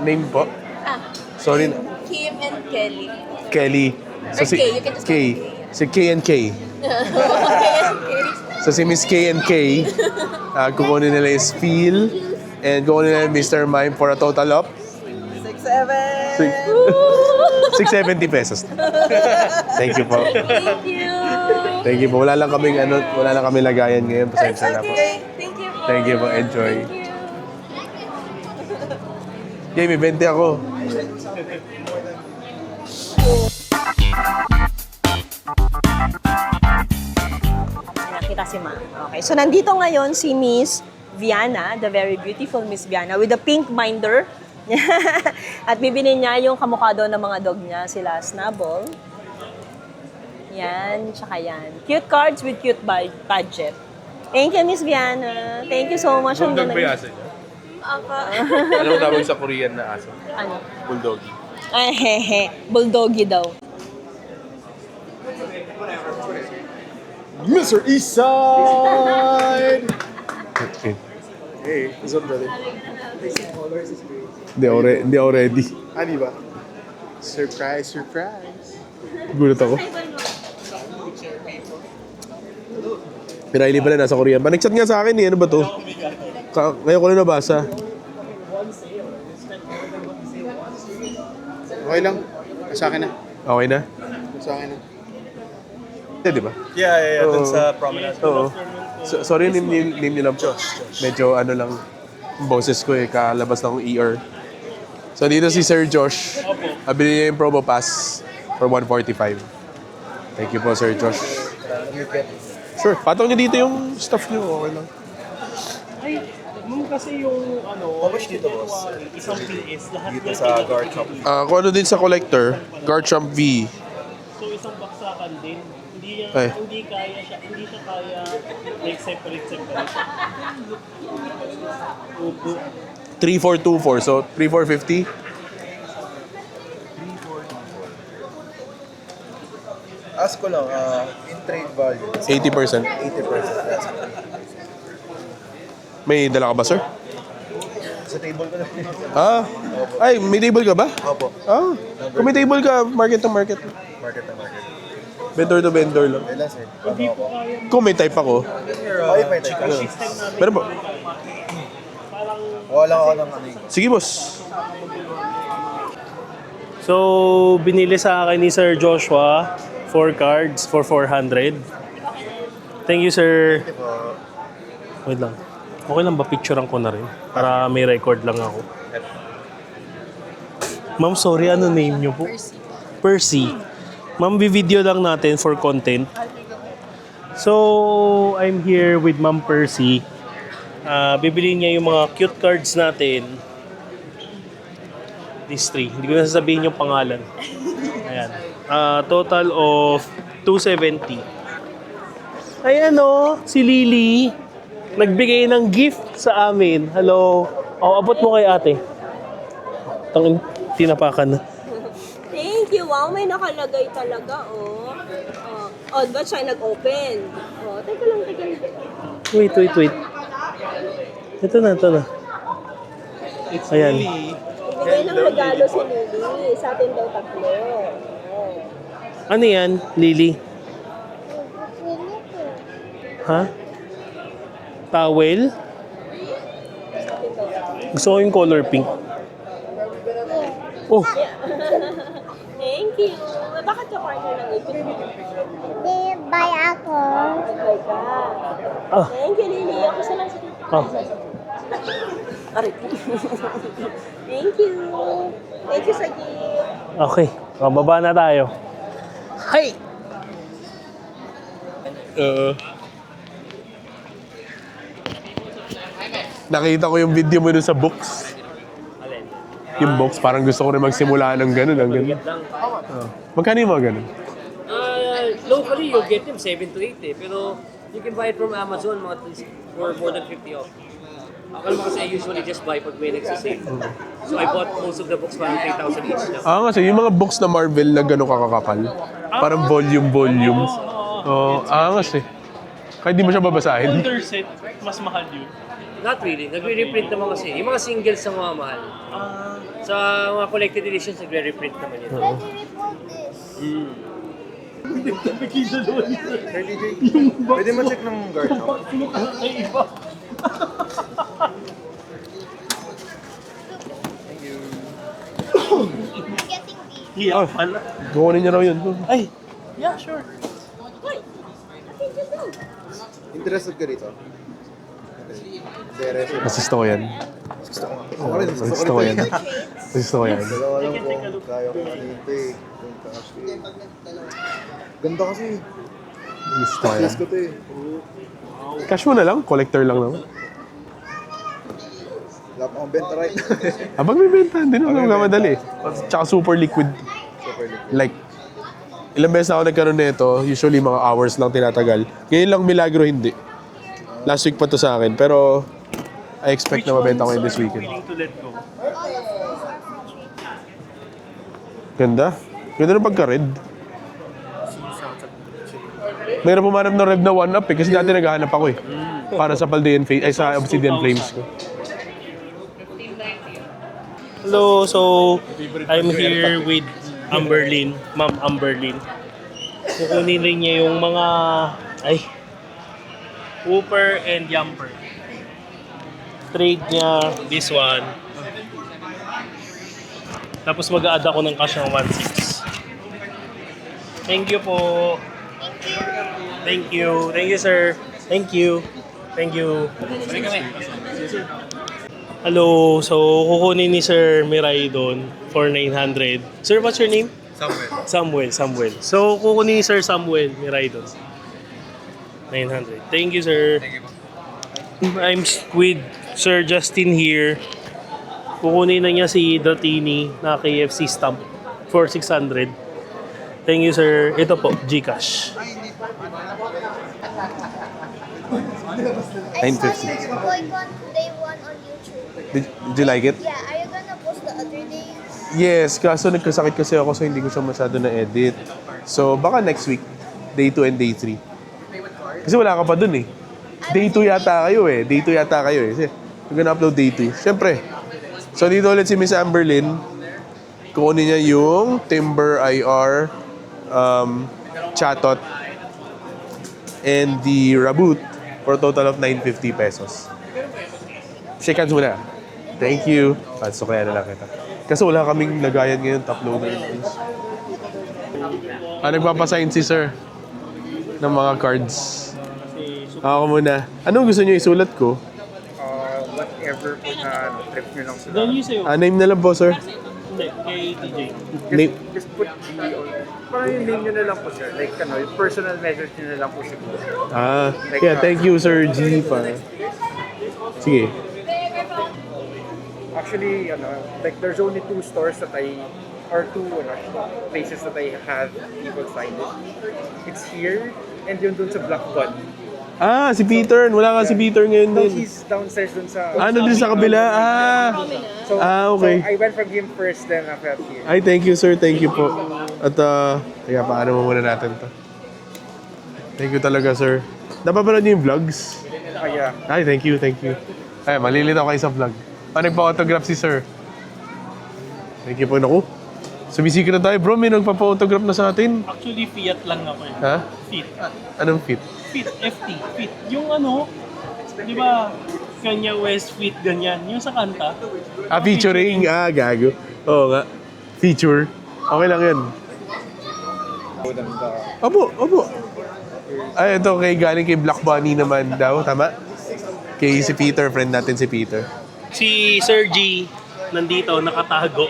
Name po? Sorry. Kim and Kelly. Kelly. So, Or K, you can just call K. it Si K and K. So si Miss K and K, kukunin nila yung Phil and kukunin nila yung Mr. Mime for a total of 670 pesos. Thank you po. Thank you. Thank you po. Wala lang kaming lagayan ngayon. Pasensya na po. Okay, thank you po. Thank you po. Enjoy. Thank you. Okay, may 20 ako. Nakita si Ma. Okay, so nandito ngayon si Miss Viana, the very beautiful Miss Viana with the pink binder. At bibili niya yung kamukha daw ng mga dog niya, sila Snubble. Yan, tsaka yan. Cute cards with cute budget. Thank you, Miss Viana. Thank you so much. Bulldog ba yung aso niya? Apa. Anong tawag sa Korean na aso? Ano? Bulldoggy. Ay, hehe. Bulldoggy daw. Mr. Eastside! Okay. Hey, what's up, brother? Hindi ako ready. Ano ba? Surprise, surprise. Gulat ako. Pinahili pala nasa Korean. Nag-chat nga sa akin eh. Ano ba to? Ngayon ko na nabasa. Okay lang. Sa akin na. Okay na? Sa akin na. Di ba? Yeah. Oo. Dun sa promenade. Oo. Sorry, name niyo lang po. Medyo ano lang, boses ko eh, kalabas ng ER. So dito si Sir Josh. Abili niya yung promo pass for 145. Thank you po, Sir Josh. Sure, patong niyo dito yung stuff niyo. Okay lang. Ay, ma'am kasi yung ano, How much dito, boss? isang PS, lahat Dito yan sa kailangan- guard shop. Kung ano din sa collector, Garchomp V. So isang baksakan din. Hindi Ay. hindi siya kaya like separate. Upo. 3424, so 3450. Ask ko lang, in trade value, 80%. 80%. May dala ka ba, sir? Sa table ko na. Ay, may table ka ba? Opo. Kung may table ka, market to market. Market na market. Vendor to vendor lang. Kailan, sir? Ano ako? Kung may type ako. Okay, may take ko. Meron po. Wala ako ng ano. Sige, boss. So, binili sa akin ni Sir Joshua 4 cards for 400. Thank you, sir. Wait lang. Okay lang ba picturean ko na rin? Para may record lang ako. Ma'am, sorry, ano name niyo po? Percy. Ma'am, video lang natin for content. So, I'm here with Ma'am Percy. Bibili niya yung mga cute cards natin. These 3. Hindi ko na sasabihin yung pangalan. Ayan. Total of 270. Ayan o, si Lily. Nagbigay ng gift sa amin. Hello. Abot mo kay ate. Tinapakan na. Thank you. Wow, may nakalagay talaga, oh. Ba't siya nag-open? Teka lang. Wait. Ito na. Ayan. Ibigay ng regalo si Lily. Sa atin daw 3. Ano yan, Lily? Ha? Towel? Gusto ko yung color pink. Oh, Thank you. Bakit ka partner ng ipin mo? Bye ako. Nag-buy ka. Ah. Thank you, Lily. Ako sa lang sa Aray. Thank you. Thank you sa gift. okay. Baba na tayo. Hi! Nakita ko yung video mo dun sa box. Yung box, parang gusto ko rin magsimula ng ganun. Magkano yung mga ganun? Locally, you'll get them 7 to 8 eh. Pero you can buy it from Amazon mga for more than 50 off. Akala mo kasi I usually just buy pag may nagsisale. So I bought most of the books parang 3,000 each na. Kasi yung mga box na Marvel na gano'ng kakakapal. Parang volume. Kasi. Kahit di mo siya babasahin. Older set, mas mahal yun. Not really. Nagre-reprint naman kasi. Yung mga singles sa mga mahal. Sa mga collected editions, nagre-reprint naman yun. Sir DJ, pwede mo check ng guard shop? Yeah, pala. Kukunin niya raw yun. Ay, yeah, sure. Interested ka dito? Interes. Masisto ko yan. Gusto ko nga. Ako rin, gusto Masisto ko yan. rin. Masisto ko yan. Pero alam ko, kaya ko dito eh. Yung kasi. Ganda kasi. Masisto ko yan. Yes ko to eh. Cash mo na lang. Collector lang naman. Wala pa akong benta right now. Habang may benta, hindi naman nagmamadali. Tsaka super liquid. Super liquid. Like, ilang beses na ako nagkaroon nito, usually mga hours lang tinatagal. Ngayon lang milagro hindi. Last week pa to sa akin, pero I expect na mabenta ko yun this weekend. Willing to let go. Ganda. Ganda ng pagka-red. Mayroon pumanap ng red na 1-up eh, kasi dati naghahanap ako eh. Para sa Paldean Flames, ay sa Obsidian Flames ko. Hello, so I'm here with Amberlyn, Ma'am Amberlyn. Kukunin rin niya yung mga, Whooper and Yamper. Trade niya, this one. Tapos mag-a-add ako ng cash ng 1.6. Thank you po. Thank you. Thank you, sir. Thank you. Thank you. Hello, so kukunin ni Sir Miray doon for 900. Sir, what's your name? Samuel. So kukunin ni Sir Samuel Miray doon. 900. Thank you, sir. Thank you. I'm with Sir Justin here. Kukunin na niya si Dratini na KFC stamp for 600. Thank you, sir. Ito po, GCash. I saw your boycott day 1 on YouTube. Did you like it? Yeah, are you gonna post the other days? Yes, kaso nagkasakit kasi ako so hindi ko siya masyado na-edit. So baka next week, day 2 and day 3. Kasi wala ka pa dun eh. Day 2 yata kayo eh. Day 2 yata kayo eh. Kasi we're gonna upload day 2. Siyempre. So dito ulit si Miss Amberlyn. Kukunin niya yung Timber IR, Chatot, and the Raboot for a total of 950 pesos. Shake hands muna. Thank you. So kaya na lang kita. Kasi wala kaming lagayan ngayon, top loader. Nagpapasign si sir ng mga cards. Ako muna. Anong gusto niyo isulat ko? Whatever po na trip nyo lang sila. Don't you say Name na lang po, sir. hindi, kay TJ. Name. Just put G on. Parang yung name nyo na lang po, sir. Like, yung personal message nyo na lang po siguro. Yeah, thank you, Sir G. Sige. Actually, like, there's only 2 stores that or 2 places that I have people sign it. It's here, and yun dun sa Black Bun. Si Peter. Wala nga si Peter ngayon No, din. he's downstairs dun sa... Doon sa kabila. So, Okay. So I went from him first, then after here. Ay, thank you, sir. Thank you po. At, kaya paano mo muna natin to. Thank you talaga, sir. Napapanood niyo yung vlogs? Yeah. Ay, thank you. Ay, malilito kayo sa vlog. Nagpa-autograph si sir. Thank you po. Naku, sumisikip na tayo, bro. May nagpapa-autograph na sa atin. Actually, Fiat lang ako eh. Ha? Fit. Anong fit? Fit, FT, Fit. Yung di ba, Kanye West Fit, ganyan. Yung sa kanta. Featuring. Gago. Oo nga. Feature. Okay lang yan. Opo. Ay, ito galing kay Black Bunny naman daw. Tama? Kay si Peter, friend natin si Peter. Si Sir G, nandito, nakatago.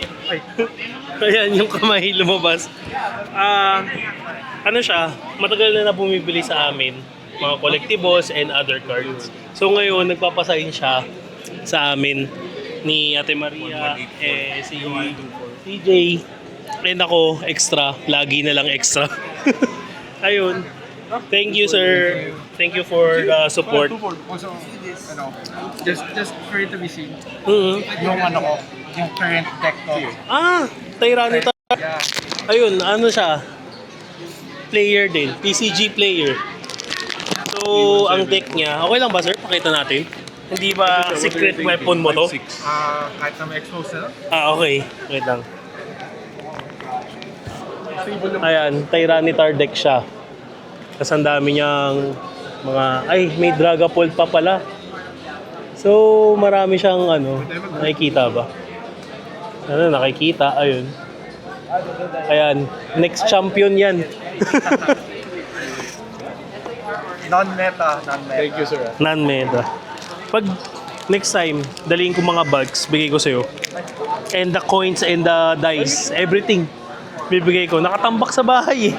Ayan, yung kamay lumabas. Ano siya, matagal na bumibili sa amin. Mga collectibles and other cards. So ngayon, nagpapasign siya sa amin ni Ate Maria, si TJ, and ako, extra. Lagi na lang extra. Ayun. Thank you, sir. Thank you for the support. Also, just for it to be seen, Mm-hmm. yung current deck ko. Tyranitar. Ayun, ano siya? Player din. PCG player. So, ang deck niya, okay lang ba, sir? Pakita natin. Hindi ba secret weapon mo to? Kahit na ma-expose na lang. Okay. Wait lang. Ayan, Tyranitar deck siya. Tapos ang dami niyang mga... Ay, may Dragapult pa pala. So, marami siyang nakikita ba? Nakikita, ayun. Ayan, next champion yan. Non-meta. Thank you, sir. Non-meta. Pag next time, daliin ko mga bags, bigay ko sa'yo. And the coins and the dice, everything. Bibigay ko. Nakatambak sa bahay eh.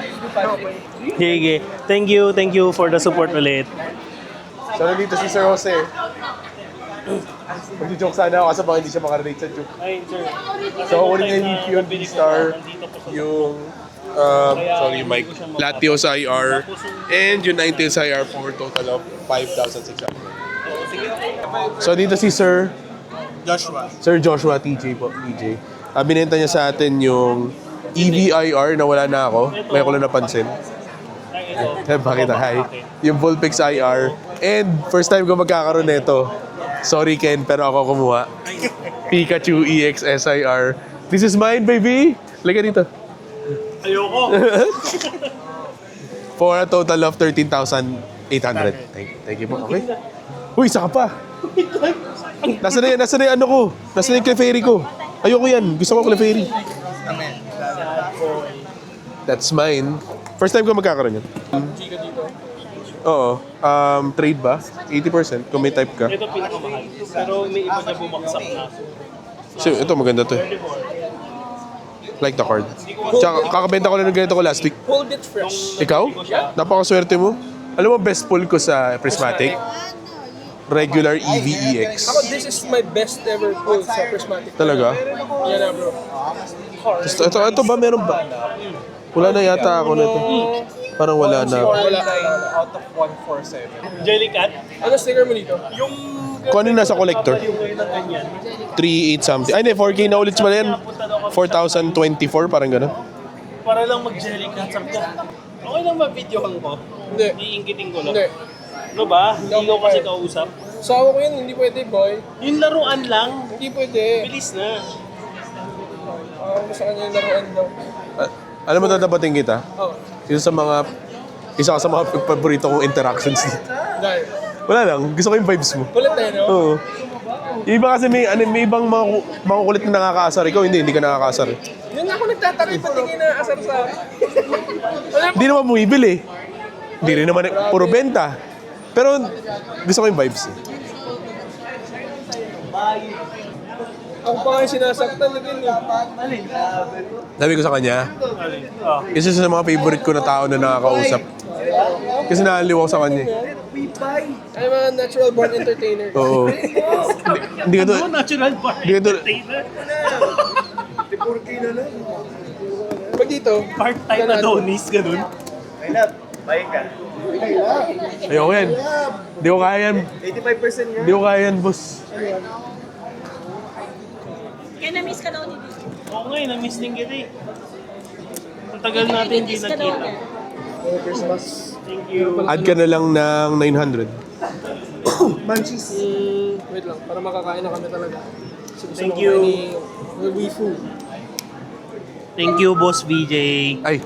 Sige. Thank you for the support ulit. So, nandito si Sir Jose. Mag-joke sana ako kasi baka hindi siya makarelate sa joke. Ay, sir. So, kunin niya yung Leafeon B-Star, yung, mic. Latios IR, and yung Ninetales IR for total of 5,600. So, dito si Sir Joshua TJ po, TJ. Binenta niya sa atin yung EVIR na wala na ako. May ko lang napansin. Bakit? Hi. Yung Vulpix IR. And first time ko magkakaroon nito. Sorry Ken, pero ako kumuha. Pikachu EX SIR. This is mine, baby! Liga dito. Ayoko. For a total of 13,800. Thank you po. Okay. Uy, isa ka pa. Nasaan na yung ano ko? Nasaan na yung Clefairy ko? Ayoko yan. Gusto ko Clefairy. That's mine. First time ko magkakaroon yan. Oo. Trade ba? 80% kung may type ka. Ito pinakamahal. Pero may iba na bumaksak na. So, ito maganda to. Like the card. Tsaka kakabenta ko lang ng ganito ko last week. Hold it fresh. Ikaw? Napakaswerte mo. Alam mo, best pull ko sa Prismatic? Regular EVEX. This is my best ever pull sa Prismatic. Talaga? Yan na bro. Ito ba? Meron ba? Wala na yata ako nito. Parang wala na. Wala. Out of 147. Jellycat? Ano sticker mo dito? Yung... Kung ano yung nasa collector? Yung ngayon ng ganyan. 3.8 something. Ay, hindi. 4K na ulit pala yan. 4,024, parang gano'n. Para lang mag-jellycat. Sabi ko, okay lang ma-videohan ko. Hindi. Iinggitin ko lang. Hindi. Ano ba? Hindi ko kasi kausap. Sawa ko yun, hindi pwede boy. Yung laruan lang, Hindi pwede. bilis na. Sa kanya yung laruan daw. Alam mo, tatapatin kita? Oh. Isa ka sa mga paborito kong interactions dito. Dahil. Wala lang. Gusto ko yung vibes mo. Kulit tayo no? Oo. Yung iba kasi may ibang makukulit na nakakaasar. Ikaw hindi ka nakakaasar. Yun nga ako nagtatakay pati kayo na asar sa akin. Hindi naman bumibili. Hindi rin naman puro benta. Pero gusto ko yung vibes. Ako pa nga yung sinasaktan na din eh. Sabi ko sa kanya, isa sa mga favorite ko na tao na nakakausap. Kasi nahaliw ako sa kanya. I'm a natural born entertainer. Oo. Hindi ka to... Natural bar. Hindi ka to... Pag dito, Part-time Adonis, ganun. Ayoko yan. Hindi ko kaya yan. 85% nga. Hindi ko kaya yan, boss. Kaya na-miss ka daw ni Dito. Oo nga, na-miss din kita eh. Ang tagal natin hindi nakita. Thank you. Add ka na lang ng 900. Munchies. wait lang, para makakain na kami talaga. Gusto Thank ko you. kumain ni Wifu. Thank you, Boss VJ. Ay.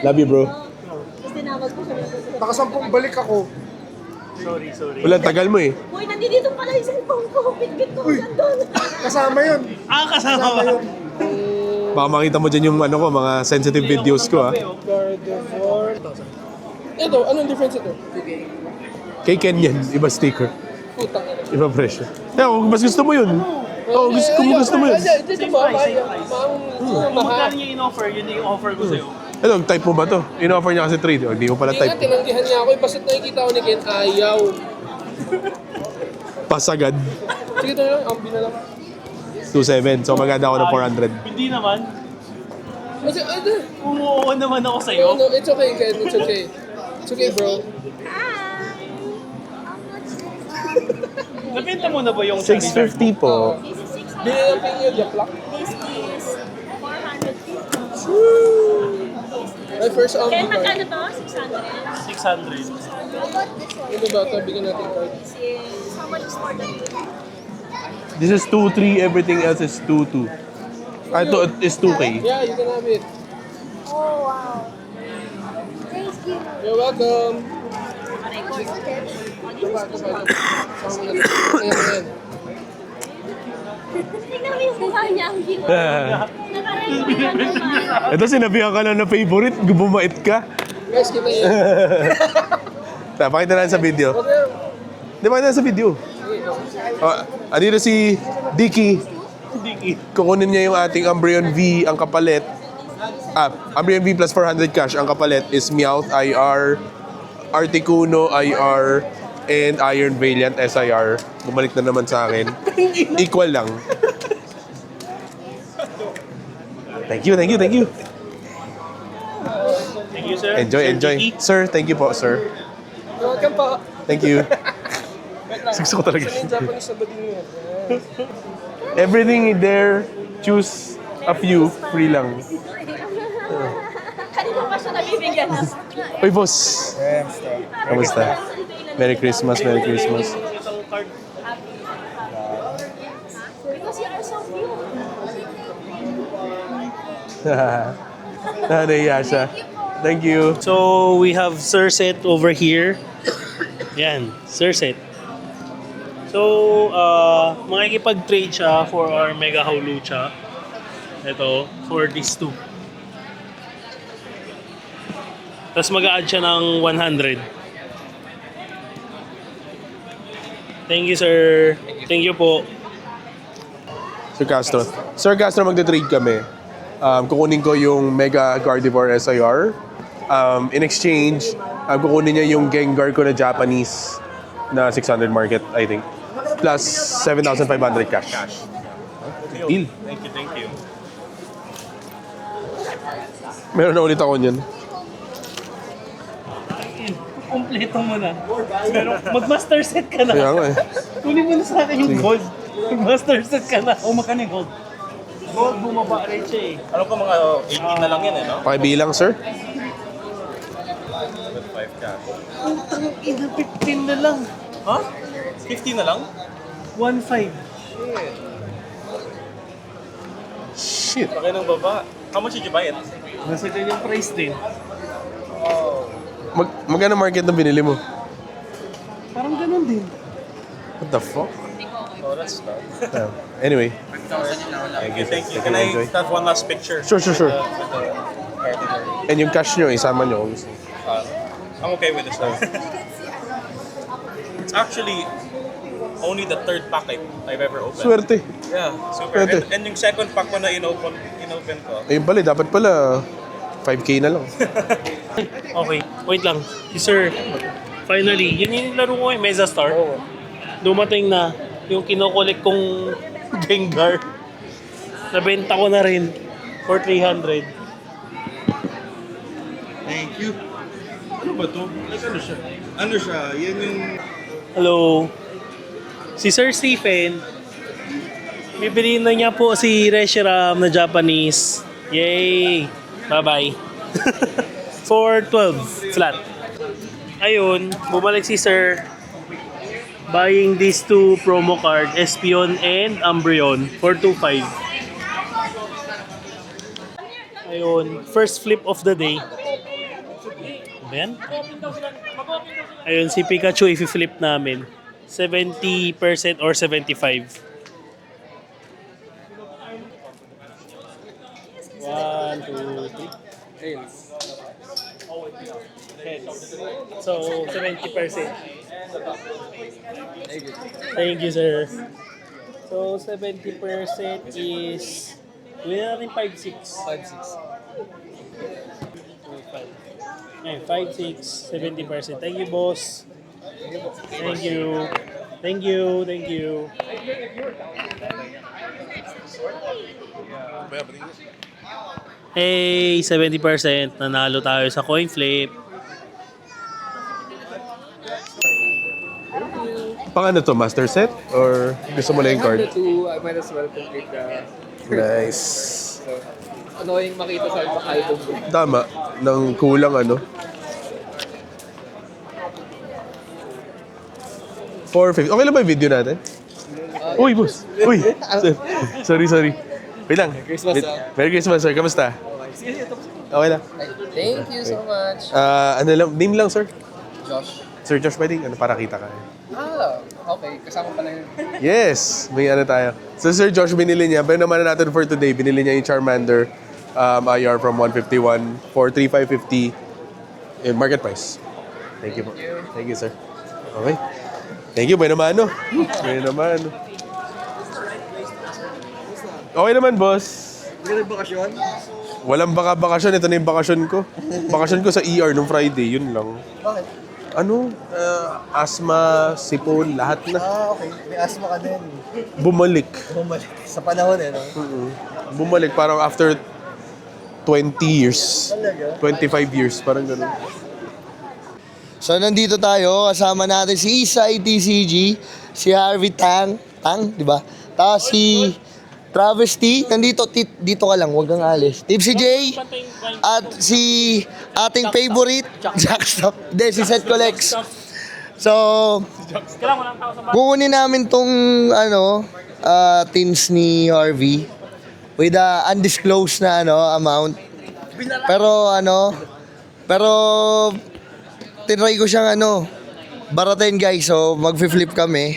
Love you, bro. Tapos tinawag ko siya. Nakasampung balik ako. Sorry. Wala, tagal mo eh. Uy, nandito pala yung cellphone ko. Pinggit ko dyan doon. Kasama yun. Kasama ba? Baka makita mo dyan yung mga sensitive videos ko, ha. Gardevoir. Ito, anong difference ito? Kay Ken yan, iba sticker. Putang ina. Iba presyo. Eh, kung mas gusto mo yun. Oo, gusto mo yun. Dito ba? Kung magkano niya in-offer, yun yung offer ko sa'yo. Ito, type mo ba to? In-offer niya kasi trade. Hindi mo pala Hindi nga, type. tinanggihan niya ako. Basta't nakikita ko ni Ken, ayaw. Pasagad. Sige, ito na lang. Ambi na lang. 2.7. So, maganda ako ng 400. Hindi naman. Kasi, Umuo naman ako sa'yo. no, it's okay, Ken. It's okay. It's okay, bro. Nabenta mo na ba yung 650 po. Bili ng pinyo, the plak. This is 450. My first Kaya card. magkano to? 600. 600. How about this one? Ano ba ito? Bigyan natin card. How much is more than This is 2-3, everything else is 2-2. Ah, ito is 2K. Yeah, you can have it. Oh, wow. Thank you. You're welcome. Ayan. Tingnan mo yung buha niya. Ang ginawa. Ito sinabihan ka lang na favorite, bumait ka. Guys, kita yun. Pakita natin sa video. Di, pakita natin sa video. Andito si Dicky. Kukunin niya yung ating Umbreon V, ang kapalit. Umbreon V plus 400 cash. Ang kapalit is Meowth IR, Articuno IR, and Iron Valiant SIR. Bumalik na naman sa akin. Equal lang. Thank you, thank you, thank you. Thank you, sir. Enjoy, Sir enjoy. Dicky. Sir, thank you po, sir. Welcome po. Thank you. Gusto ko talaga. Yung Japanese na ba din yun? Everything in there, choose a few, free lang. Kanina pa siya nabibigyan. Uy, boss. Kamusta? Merry Christmas, Merry Christmas. Because you are so cute. Nahiya siya. Thank you. So, we have Sir Set over here. Yan, Sir Set. So, makikipag-trade siya for our Mega Hawlucha. Ito, for these two. Tapos mag-a-add siya ng 100. Thank you, sir. Thank you po. Sir Castro. Sir Castro, magte-trade kami. Kukunin ko yung Mega Gardevoir SIR. In exchange, kukunin niya yung Gengar ko na Japanese na 600 market, I think. Plus 7,500 cash. Deal. Thank you. Meron na ulit ako niyan. Kompleto mo na. Pero mag-master set ka na. Kaya nga eh. Kunin mo na sa akin yung gold. Mag-master set ka na. O magkano yung gold? Gold bumaba rin siya eh. Alam ko mga 18 na lang yan eh, no? Pakibilang, sir. 5 cash. 15 na lang. Ha? 50 na lang? 1.5. Shit. Laki ng baba. How much did you buy it? Nasa ganyang price din. Magkano market na binili mo? Parang ganun din. What the fuck? Oh, that's tough. Anyway. Thank you. Can Enjoy. I have one last picture? Sure. And yung cash nyo, isama nyo kung gusto. I'm okay with this one. It's actually only the third pack I've ever opened. Swerte. Yeah, super. Swerte. And yung second pack ko na inopen ko. Ayun pala, dapat pala 5K na lang. Okay, wait lang. Sir, finally, yun yung laro ko eh, Mesa Star. Dumating na yung kinokolek kong Gengar. Nabenta ko na rin for 300. Thank you. Ano ba to? Like ano siya? Ano siya? Yan yung... Hello. Si Sir Stephen, bibiliin na niya po si Reshiram na Japanese. Yay! Bye-bye. For 12 flat. Ayun, bumalik si Sir buying these two promo card, Espion and Umbreon for 2.5. Ayun, first flip of the day. Ano yan? Ayun, si Pikachu i-flip namin. 70% or 75. 1, 2, 3. So, 70%. Thank you, sir. So, 70% is... Wala natin 5-6. 5-6. 5-6, 70%. Thank you, boss. Thank you. Thank you. Thank you. Hey, 70%. Nanalo tayo sa coin flip. Pang ano to, master set? Or gusto mo lang yung card? The two, I might as well complete the... Nice. So, annoying makita sa album. Tama. Nang kulang ano. 450. Okay lang ba yung video natin? Uy, boss. Uy. Sorry. Wait lang. Christmas, Merry Christmas, sir. Kamusta? Okay lang. Thank you so much. Ano lang, name lang, sir. Josh. Sir Josh, pwedeng ano, para kita ka. Okay. Kasama pala yun. Yes! May ano tayo. So, Sir Josh, binili niya. Pero naman natin for today, binili niya yung Charmander IR from 151 for 3,550 in market price. Thank you po. Thank you, sir. Okay. Thank you, bueno mano. Bueno mano. Okay naman, boss. Hindi bakasyon? Walang bakasyon. Ito na yung bakasyon ko. Bakasyon ko sa ER nung Friday. Yun lang. Bakit? Ano? Asthma, sipon, lahat na. Okay. May asthma ka din. Bumalik. Bumalik. Sa panahon no? Bumalik parang after 20 years. Talaga? 25 years. Parang ganun. So, nandito tayo. Kasama natin si Isay TCG, si Harvey Tang, di ba? Tapos si Travis T. Nandito, dito ka lang, huwag kang alis. Tipsy J. At si ating favorite, Jackstop. Hindi, si Seth Collects. So, kukunin namin tong, tins ni Harvey with a undisclosed na, amount. Pero, tinry ko siyang, baratin guys. So, mag-flip kami.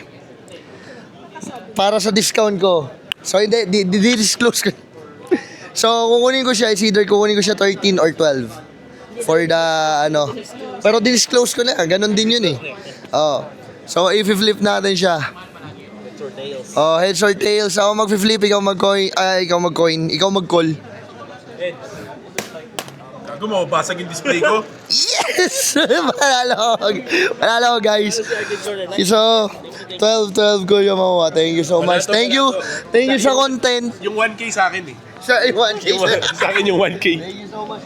Para sa discount ko. So, hindi, di-disclose ko. So, kukunin ko siya, it's either kukunin ko siya 13 or 12. For the, Pero di-disclose ko na, ganun din yun eh. So, i-flip natin siya. Heads or tails. Ako mag-flip, ikaw mag-coin. Ikaw mag-call. Gago mo, basag yung display ko. Yes! Panalo ko, guys. So, 12 ko yung makuha. Thank you so much. Thank you sa content. Yung 1K sa akin eh. Sa 1K. Sa akin yung 1K. Thank you so much.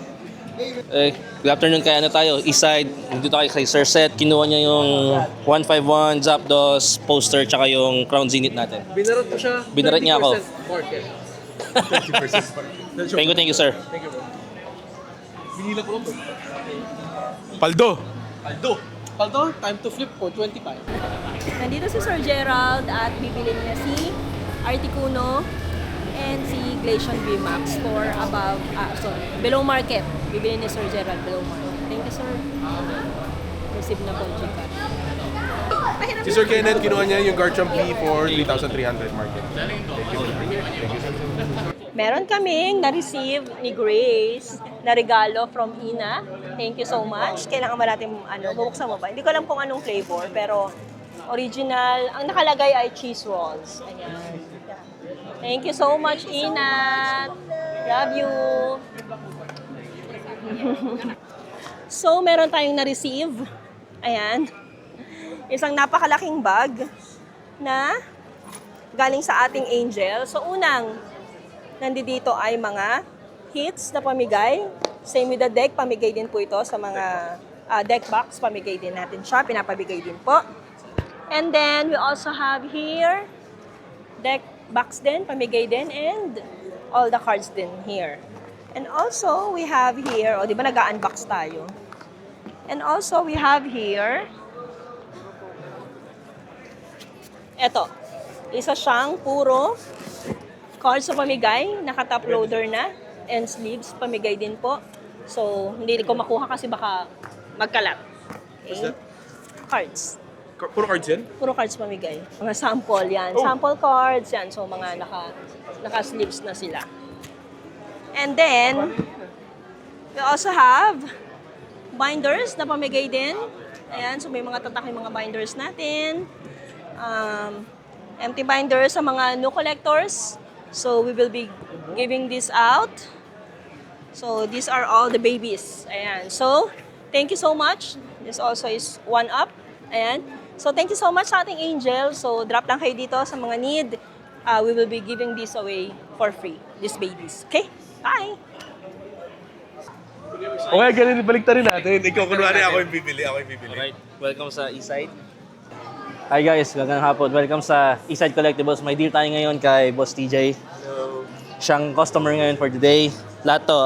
Good afternoon, kaya tayo, Eastside, dito tayo kay Sir Seth, kinuha niya yung 151 Zapdos poster tsaka yung Crown Zenith natin. Binarat mo siya. Binarat niya ako. 30% market. 30%. Thank you, sir. Thank you, bro. Binila ko lang to. Paldo! Paldo, time to flip for 25. Nandito si Sir Gerald at bibili niya si Articuno and si Glacian VMAX for below market. Bibili ni Sir Gerald below market. Thank you, sir. Receive na po, Gcash. Si Sir Kenneth, kinuha niya yung Garchomp P for 3,300 market. Thank you. Meron kaming na-receive ni Grace na regalo from Ina. Thank you so much. Kailangan ba natin, bubuksan mo ba? Hindi ko alam kung anong flavor, pero original. Ang nakalagay ay cheese rolls. Ayan. Thank you so much, Ina. Love you. So, meron tayong na-receive. Ayan. Isang napakalaking bag na galing sa ating Angel. So, unang nandito ay mga hits na pamigay. Same with the deck, pamigay din po ito sa mga deck box. Pamigay din natin siya, pinapabigay din po. And then, we also have here, deck box din, pamigay din, and all the cards din here. And also, we have here, di ba nag-unbox tayo? And also, we have here, eto, isa siyang puro cards sa pamigay, naka-top loader na, and sleeves, pamigay din po. So, hindi ko makuha kasi baka magkalat. Okay? Cards. Puro cards yan? Puro cards pamigay. Mga sample yan. Sample cards yan. So, mga naka-sleeves na sila. And then, we also have binders na pamigay din. Ayan. So, may mga tatak yung mga binders natin. Empty binders sa mga new collectors. So, we will be giving this out. So, these are all the babies. Ayan. So, thank you so much. This also is one up. Ayan. So, thank you so much sa ating Angel. So, drop lang kayo dito sa mga need. We will be giving this away for free. These babies. Okay? Bye! Okay, ganun, baliktarin natin. Ikaw, kunwari ako yung bibili. Alright, welcome sa Eastside. Hi guys, magandang hapon. Welcome sa Eastside Collectibles. May deal tayo ngayon kay Boss TJ. Hello. siyang customer ngayon for the day. Lahat to,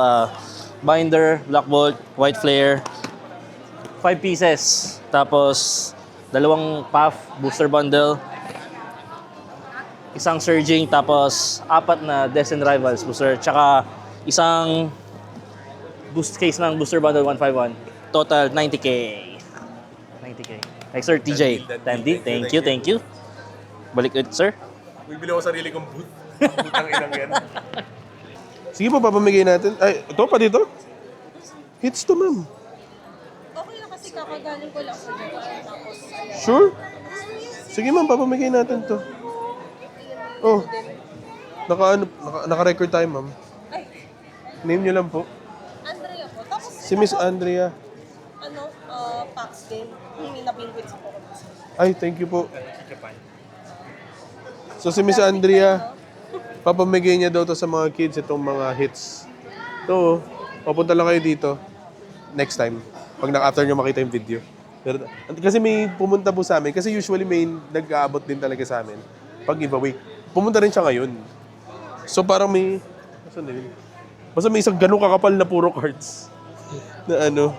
binder, black bolt, white flare, 5 pieces. Tapos, 2 puff, booster bundle, isang surging, tapos 4 na Destin Rivals booster, tsaka isang boost case ng booster bundle 151. Total 90K. 90K. Hey, Sir TJ. Dandy, thank you. Balik ulit, sir. Bibili ako sarili kong booth. Putang inang yan. Sige po, papamigay natin. Ay, ito pa dito? Hits to, ma'am. Okay lang kasi kakagaling ko lang sa tapos Sure? Sige ma'am, papamigay natin to. Oh. Naka-record tayo, ma'am. Name niyo lang po. Andrea po. Tapos Si Miss Andrea. Pax din. Hindi na-pinwit sa po. Ay, thank you po. So si Miss Andrea, papamigay niya daw to sa mga kids itong mga hits. So, papunta lang kayo dito next time pag after nyo makita yung video. Pero, kasi may pumunta po sa amin, kasi usually may nag-aabot din talaga sa amin pag giveaway. Pumunta rin siya ngayon. So parang may, basta may isang ganun kakapal na puro cards. Na ano.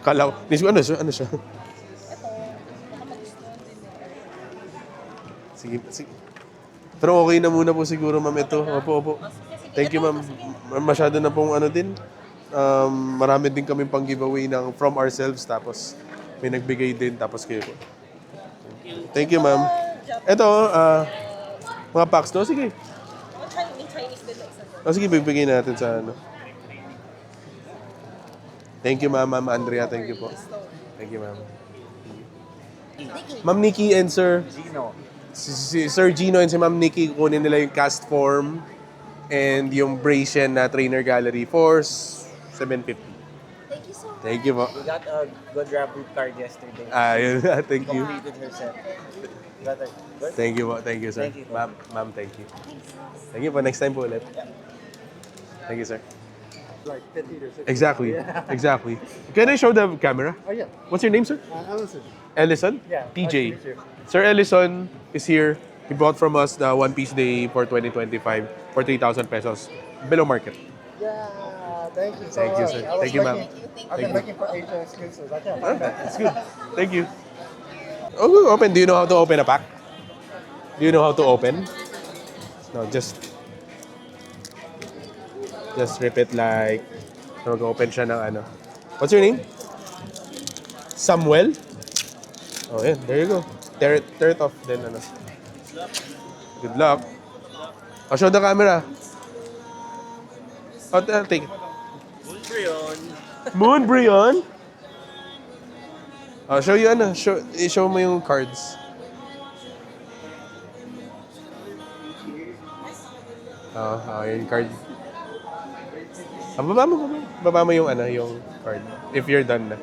Kala ko. Ano siya? Sige. Pero okay na muna po siguro, ma'am, ito. Opo. Thank you, ma'am. Masyado na pong ano din. Marami din kami pang giveaway ng from ourselves. Tapos may nagbigay din. Tapos kayo po. Thank you, ma'am. Ito, mga packs, no? Sige. Sige, bibigay natin sa ano. Thank you, Ma'am Andrea. Thank you po. Thank you, ma'am. Ma'am Nikki and Sir Gino. Si Sir Gino and si Ma'am Nikki, kunin nila yung cast form and yung Bracian na trainer gallery for $750. Thank you so much. Thank you po. We got a good raffle card yesterday. Yun. Thank you. Completed her set. Got a good? Thank you po. Thank you, sir. Thank you. Ma'am, thank you. Thank you po. Next time po ulit. Thank you, sir. Like 10 liters. Exactly. Can I show the camera? Oh, yeah. What's your name, sir? Allison. Ellison? Yeah. TJ. Nice to meet you. Sir Ellison is here. He bought from us the One Piece Day for 2025 for 3,000 pesos. Below market. Yeah. Thank you so Thank you, much. sir. I was Thank you, ma'am. I've been looking for Asian exclusives. I can't find that. It's good. Thank you. Oh, open. Do you know how to open a pack? Do you know how to open? No, just rip it like mag-open siya ng ano. What's your name? Samuel? Oh, yeah. There you go. Tear it off. Then ano. Good luck. I'll show the camera. Oh, take it. Moonbryon? I'll show you ano. Show mo yung cards. Yung card. Baba mo yung ano, yung card. If you're done na.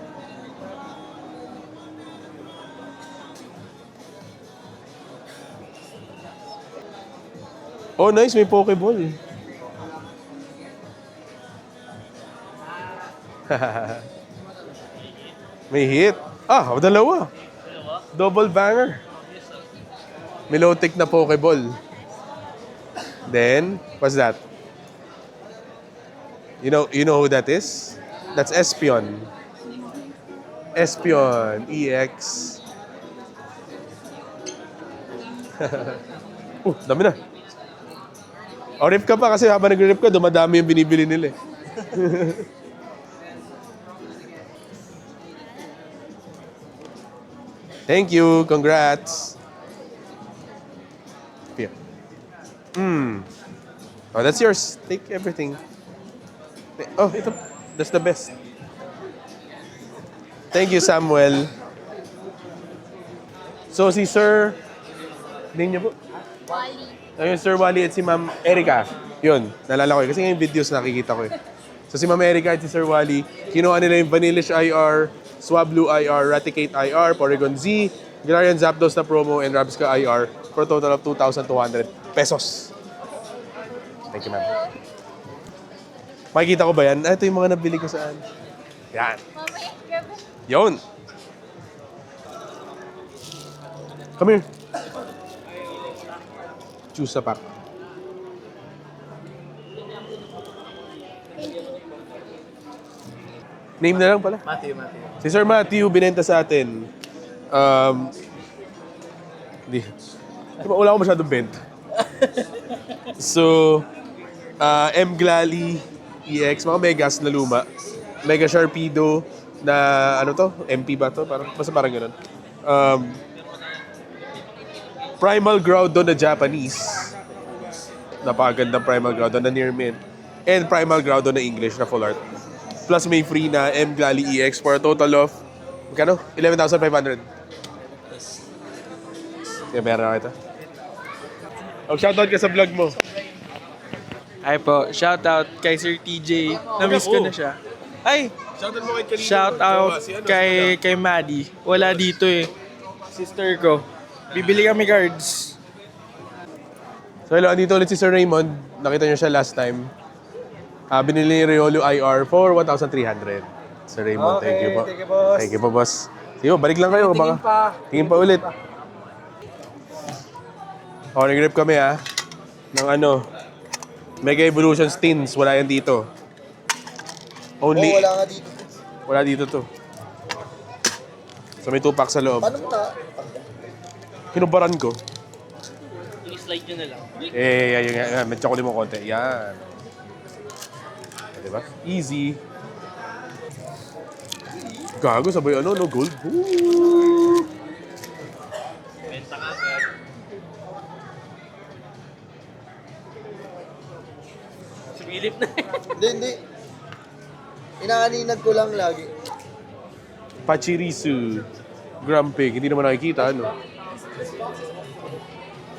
Oh, nice. May Pokeball. May hit. Dalawa. Double banger. Milotic na Pokeball. Then, what's that? You know who that is? That's Espion. Espion. EX. Dami na. Rip ka pa kasi habang nag-rip ka, dumadami yung binibili nila eh. Thank you. Congrats. Here. Oh, that's yours. Take everything. Oh, ito. That's the best. Thank you, Samuel. So, si Sir... Name niyo po? Wally. Ayun, Sir Wally at si Ma'am Erica. Yun, nalala ko yun. Kasi yung videos nakikita ko eh. So, si Ma'am Erica at si Sir Wally, kinuha nila yung Vanillish IR, Swablu IR, Raticate IR, Porygon Z, Galarian Zapdos na promo, and Rabsca IR for a total of 2,200 pesos. Thank you, ma'am. Makikita ko ba yan? Ito yung mga nabili ko saan. Yan. Mamaya, grab it. Yun. Come here. Choose a pack. Name na lang pala. Matthew. Si Sir Matthew, binenta sa atin. Hindi. Wala ko masyadong benta. So, M. Glally EX, mga Megas na luma. Mega Sharpedo na, ano to? MP ba to? Basta parang ganun. Primal Groudon na Japanese. Napakagandang Primal Groudon na near mint. And Primal Groudon na English na full art. Plus may free na M. Glally EX for a total of, magkano? 11,500. Kaya meron kita. Shoutout ka sa vlog mo. Ay po, shoutout kay Sir TJ. Na-miss ko na siya. Ay! Shoutout mo kay Kalino. Shoutout kay Maddie. Wala dito eh. Sister ko. Bibili kami cards. So hello, andito ulit si Sir Raymond. Nakita niyo siya last time. Binili ni Riolo IR for 1,300. Sir Raymond, thank you po. Thank you, boss. Thank you po, boss. Sige, balik lang kayo. Tingin pa ulit. Nag-grip kami ng Mega Evolution Stins. Wala yan dito. Only, wala nga dito. wala dito to. So may 2 packs sa loob. Paano mo na? Kinubaran ko. I-slide nyo na lang. Yan. Medyo ko mo konti. Yan. Diba? Easy. Gago, sabay no gold. Woo! Benta ka agad. Sumilip na Hindi. Inaaninag ko lang lagi. Pachirisu. Grumpig. Hindi naman nakikita,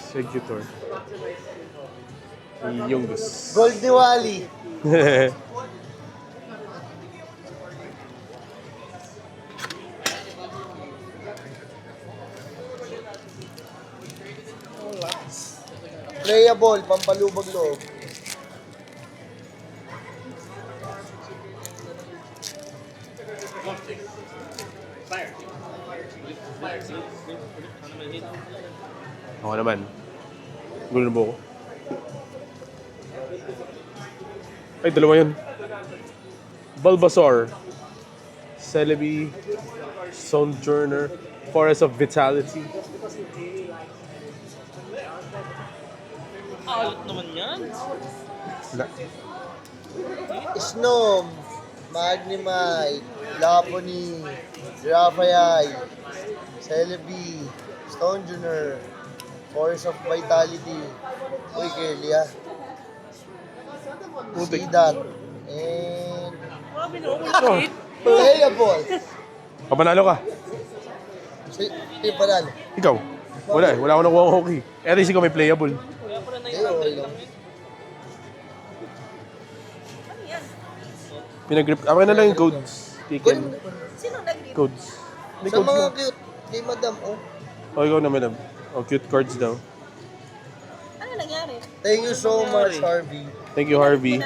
Executor. Yungus. Gold ni Wally. Playable, pampalubag loob. Ako naman. Gulo na mo ko. Ay, dalawa yun. Bulbasaur. Celebi. Sojourner. Forest of Vitality. Alat naman yan. Snom, Magnemite, Laponi, Giraffai, Celebi, Stonejourner, Force of Vitality. Uy, Kelia. Sidat. And... Playable. Papanalo ka. Hindi panalo. Ikaw. Wala akong nakuha ng hockey. At least ikaw may playable. Okay lang. Pinag-grip. Akin na lang yung codes. Taken. Sino nag-grip? Codes. May Sa codes mga na. cute, kay madam, Ikaw na, madam. Cute cards daw. Ano nangyari? Thank you so much, Harvey. Thank you, Harvey.